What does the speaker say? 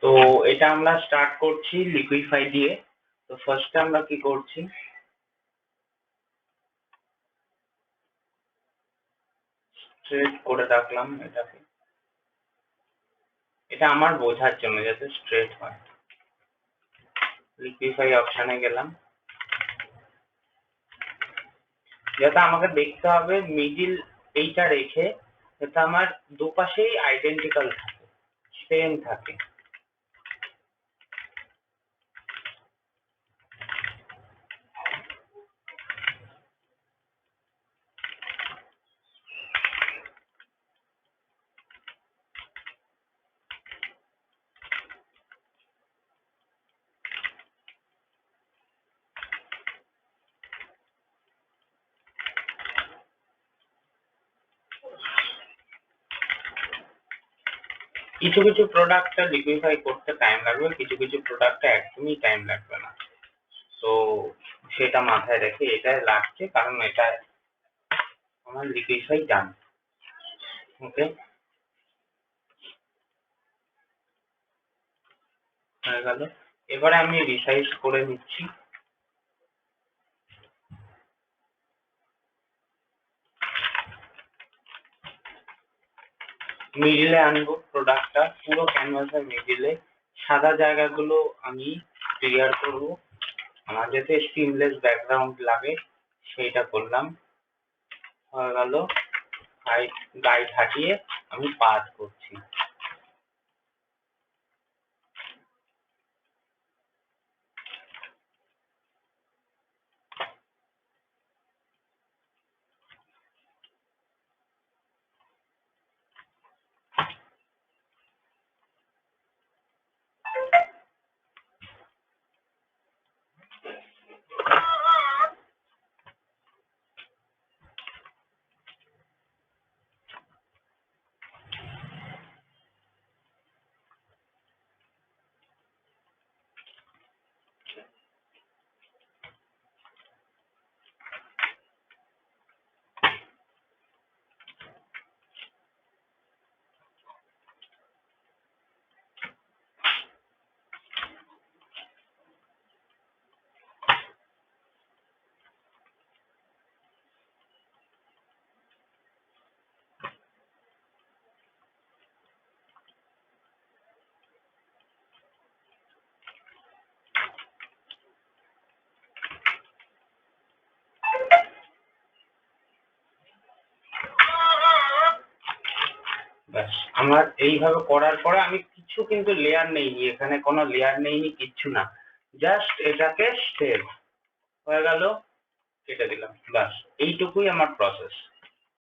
তো এটা আমরা স্টার্ট করছি লিকুইফাই দিয়ে। তো ফার্স্টে আমরা কি করছি, স্ট্রেট করে রাখলাম এটাকে, এটা আমার বোঝার জন্য যাতে স্ট্রেট হয়। লিকুইফাই অপশনে গেলাম, যাতে আমাকে দেখতে হবে মিডিল এইটা রেখে যাতে আমার দুপাশেই আইডেন্টিক্যাল থাকে, সেম থাকে। কিছু কিছু প্রোডাক্টটা লিকুইফাই করতে টাইম লাগবে, কিছু কিছু প্রোডাক্টে একদমই টাইম লাগবে না। তো সেটা মাথায় রেখে এটাই লাগছে, কারণ এটা আমার লিকুইফাই ডান। ওকে, হয়ে গেল। এবারে আমি রিসাইজ করে নিচ্ছি। মিডিলে আনবো প্রোডাক্টটা, পুরো ক্যানভাসের মিডিলে সাদা জায়গাগুলো আমি ক্লিয়ার করব। আমার যাতে স্টিমলেস ব্যাকগ্রাউন্ড লাগে সেইটা করলাম। হয়ে গেল। গাইড হাটিয়ে আমি পাস করছি। ব্যাস, আমার এইভাবে করার পরে আমি কিছু কিন্তু লেয়ার নেইনি, এখানে কোনো লেয়ার নেইনি, কিচ্ছু না, জাস্ট এটাকে স্টেপ হয়ে গেল, কেটে দিলাম, ব্যাস এইটুকুই আমার প্রসেস।